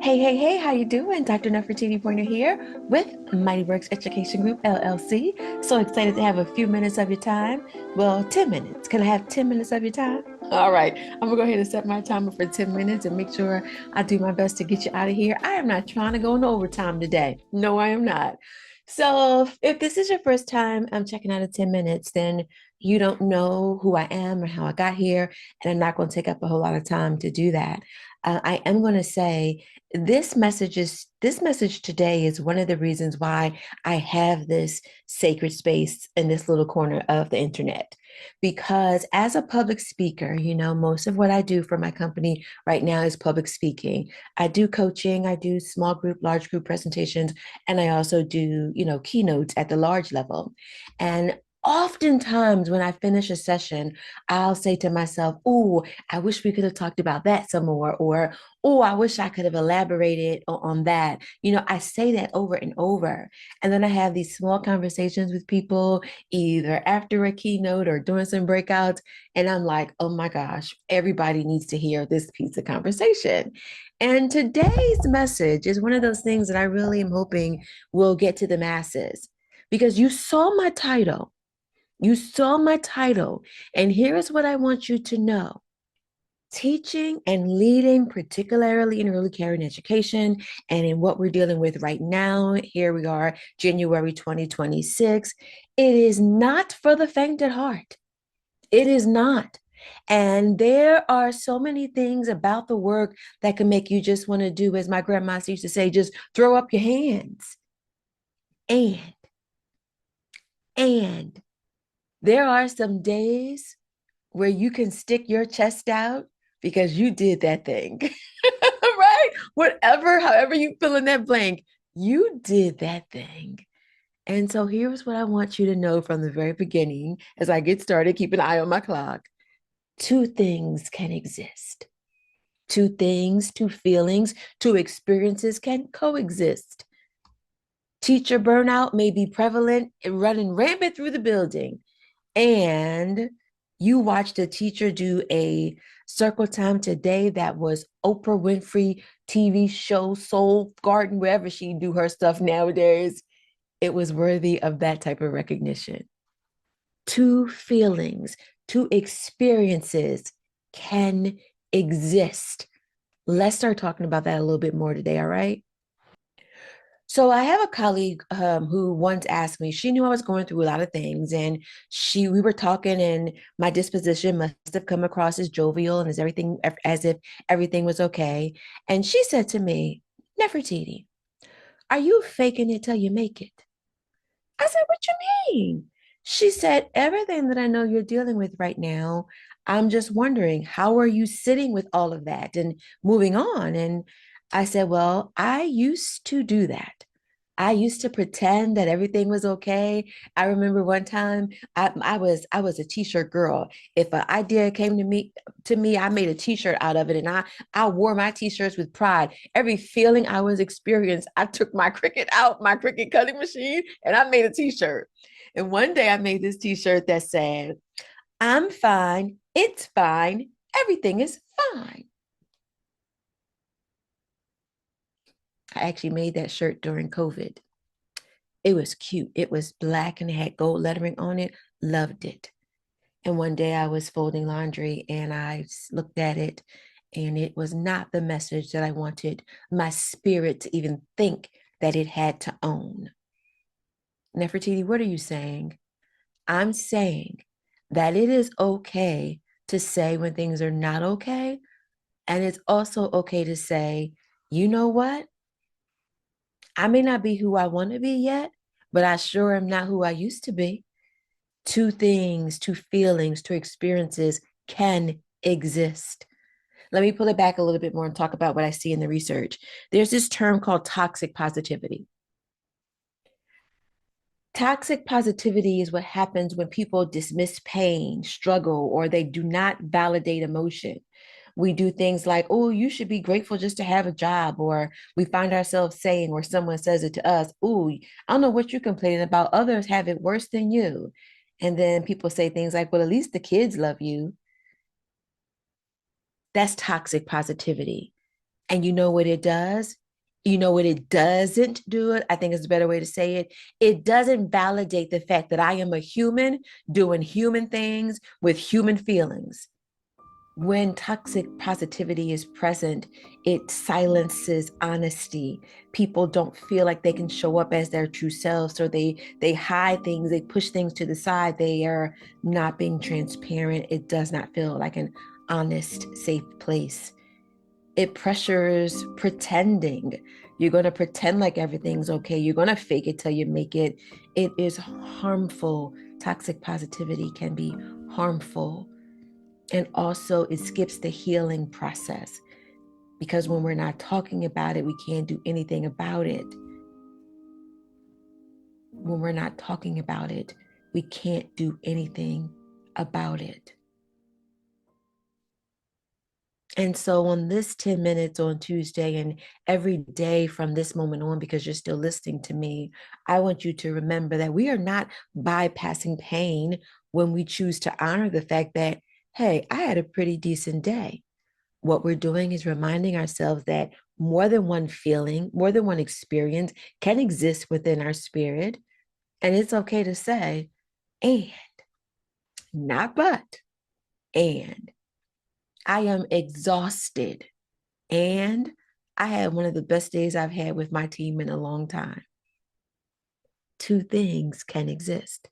Hey, how you doing? Dr. Nefertiti Pointer here with Mighty Works Education Group, LLC. So excited to have a few minutes of your time. Well, 10 minutes. Can I have 10 minutes of your time? All right, I'm gonna go ahead and set my timer for 10 minutes and make sure I do my best to get you out of here. I am not trying to go into overtime today. No, I am not. So if this is your first time I'm checking out of 10 minutes, then you don't know who I am or how I got here, and I'm not going to take up a whole lot of time to do that. I am going to say this message today is one of the reasons why I have this sacred space in this little corner of the internet. Because as a public speaker, most of what I do for my company right now is public speaking. I do coaching, I do small group, large group presentations, and I also do, keynotes at the large level. And oftentimes when I finish a session, I'll say to myself, "Oh, I wish we could have talked about that some more," or "Oh, I wish I could have elaborated on that." I say that over and over. And then I have these small conversations with people, either after a keynote or during some breakouts. And I'm like, oh my gosh, everybody needs to hear this piece of conversation. And today's message is one of those things that I really am hoping will get to the masses because you saw my title. You saw my title. And here's what I want you to know. Teaching and leading, particularly in early care and education, and in what we're dealing with right now, here we are, January 2026. It is not for the faint at heart. It is not. And there are so many things about the work that can make you just want to do, as my grandma used to say, just throw up your hands. And, and there are some days where you can stick your chest out because you did that thing, right? Whatever, however you fill in that blank, you did that thing. And so here's what I want you to know from the very beginning as I get started, keep an eye on my clock. Two things can exist. Two things, two feelings, two experiences can coexist. Teacher burnout may be prevalent and running rampant through the building, and you watched a teacher do a circle time today that was Oprah Winfrey TV show, Soul Garden, wherever she do her stuff nowadays. It was worthy of that type of recognition. Two feelings, two experiences can exist. Let's start talking about that a little bit more today, all right? So I have a colleague who once asked me, she knew I was going through a lot of things, and we were talking, and my disposition must have come across as jovial and as if everything was okay. And she said to me, Nefertiti, are you faking it till you make it? I said, what you mean? She said, everything that I know you're dealing with right now, I'm just wondering, how are you sitting with all of that and moving on? And I said, well, I used to do that. I used to pretend that everything was okay. I remember one time I was a t-shirt girl. If an idea came to me, I made a t-shirt out of it, and I wore my t-shirts with pride. Every feeling I was experienced, I took my Cricut out, my Cricut cutting machine, and I made a t-shirt. And one day I made this t-shirt that said, "I'm fine, it's fine, everything is fine." I actually made that shirt during COVID. It was cute. It was black and it had gold lettering on it. Loved it. And one day I was folding laundry and I looked at it, and it was not the message that I wanted my spirit to even think that it had to own. Nefertiti, what are you saying? I'm saying that it is okay to say when things are not okay. And it's also okay to say, you know what? I may not be who I want to be yet, but I sure am not who I used to be. Two things, two feelings, two experiences can exist. Let me pull it back a little bit more and talk about what I see in the research. There's this term called toxic positivity. Toxic positivity is what happens when people dismiss pain, struggle, or they do not validate emotion. We do things like, oh, you should be grateful just to have a job. Or we find ourselves saying, or someone says it to us, oh, I don't know what you're complaining about. Others have it worse than you. And then people say things like, well, at least the kids love you. That's toxic positivity. And you know what it does? You know what it doesn't do it? I think it's a better way to say it. It doesn't validate the fact that I am a human doing human things with human feelings. When toxic positivity is present, it silences honesty. People don't feel like they can show up as their true selves, so they hide things, they push things to the side. They are not being transparent. It does not feel like an honest, safe place. It pressures pretending. You're going to pretend like everything's okay. You're going to fake it till you make it. It is harmful. Toxic positivity can be harmful. And also, it skips the healing process because when we're not talking about it, we can't do anything about it. When we're not talking about it, we can't do anything about it. And so on this 10 minutes on Tuesday and every day from this moment on, because you're still listening to me, I want you to remember that we are not bypassing pain when we choose to honor the fact that, hey, I had a pretty decent day. What we're doing is reminding ourselves that more than one feeling, more than one experience can exist within our spirit. And it's okay to say, and, not but, and I am exhausted. And I had one of the best days I've had with my team in a long time. Two things can exist.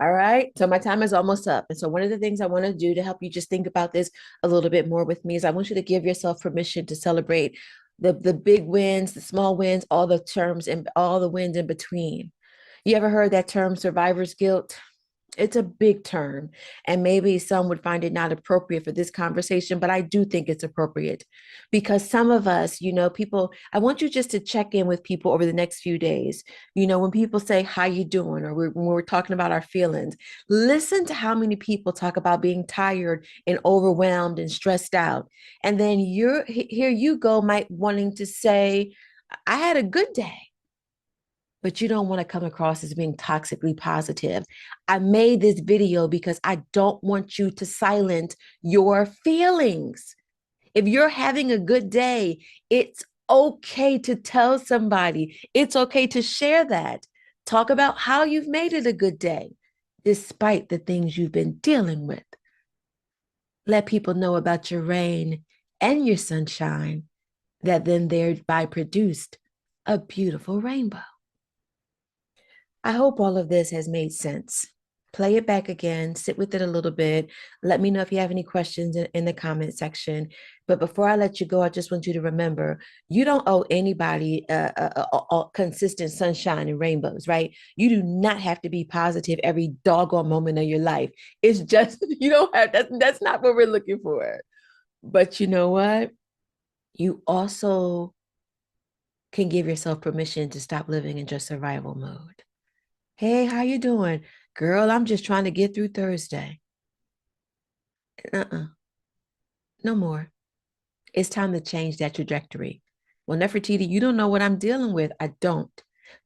All right. So my time is almost up. And so one of the things I want to do to help you just think about this a little bit more with me is I want you to give yourself permission to celebrate the big wins, the small wins, all the terms and all the wins in between. You ever heard that term survivor's guilt? It's a big term, and maybe some would find it not appropriate for this conversation, but I do think it's appropriate because some of us, people, I want you just to check in with people over the next few days. When people say, how you doing? Or when we're talking about our feelings, listen to how many people talk about being tired and overwhelmed and stressed out. And then here you go, might wanting to say, I had a good day, but you don't want to come across as being toxically positive. I made this video because I don't want you to silence your feelings. If you're having a good day, it's okay to tell somebody. It's okay to share that. Talk about how you've made it a good day, despite the things you've been dealing with. Let people know about your rain and your sunshine that then thereby produced a beautiful rainbow. I hope all of this has made sense. Play it back again, sit with it a little bit. Let me know if you have any questions in the comment section. But before I let you go, I just want you to remember, you don't owe anybody consistent sunshine and rainbows, right? You do not have to be positive every doggone moment of your life. It's just, you don't have, that's not what we're looking for. But you know what? You also can give yourself permission to stop living in just survival mode. Hey, how you doing? Girl, I'm just trying to get through Thursday. Uh-uh. No more. It's time to change that trajectory. Well, Nefertiti, you don't know what I'm dealing with. I don't.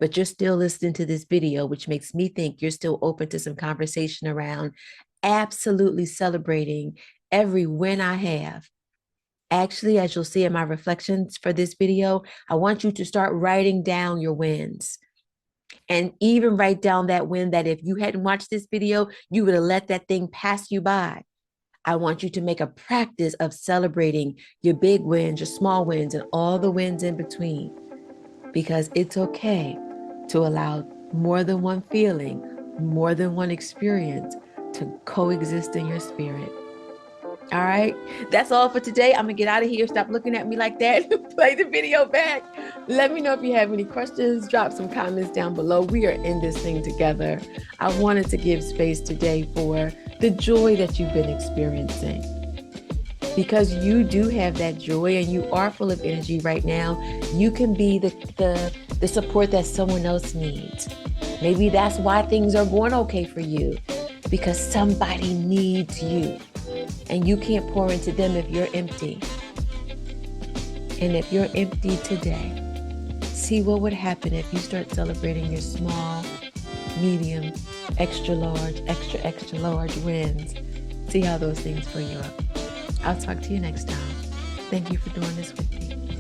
But you're still listening to this video, which makes me think you're still open to some conversation around absolutely celebrating every win I have. Actually, as you'll see in my reflections for this video, I want you to start writing down your wins. And even write down that win that if you hadn't watched this video, you would have let that thing pass you by. I want you to make a practice of celebrating your big wins, your small wins, and all the wins in between, because it's okay to allow more than one feeling, more than one experience to coexist in your spirit. All right, that's all for today. I'm gonna get out of here. Stop looking at me like that. Play the video back. Let me know if you have any questions. Drop some comments down below. We are in this thing together. I wanted to give space today for the joy that you've been experiencing, because you do have that joy and you are full of energy right now. You can be the support that someone else needs. Maybe that's why things are going okay for you, because somebody needs you. And you can't pour into them if you're empty. And if you're empty today, see what would happen if you start celebrating your small, medium, extra large, extra large wins. See how those things fill you up. I'll talk to you next time. Thank you for doing this with me.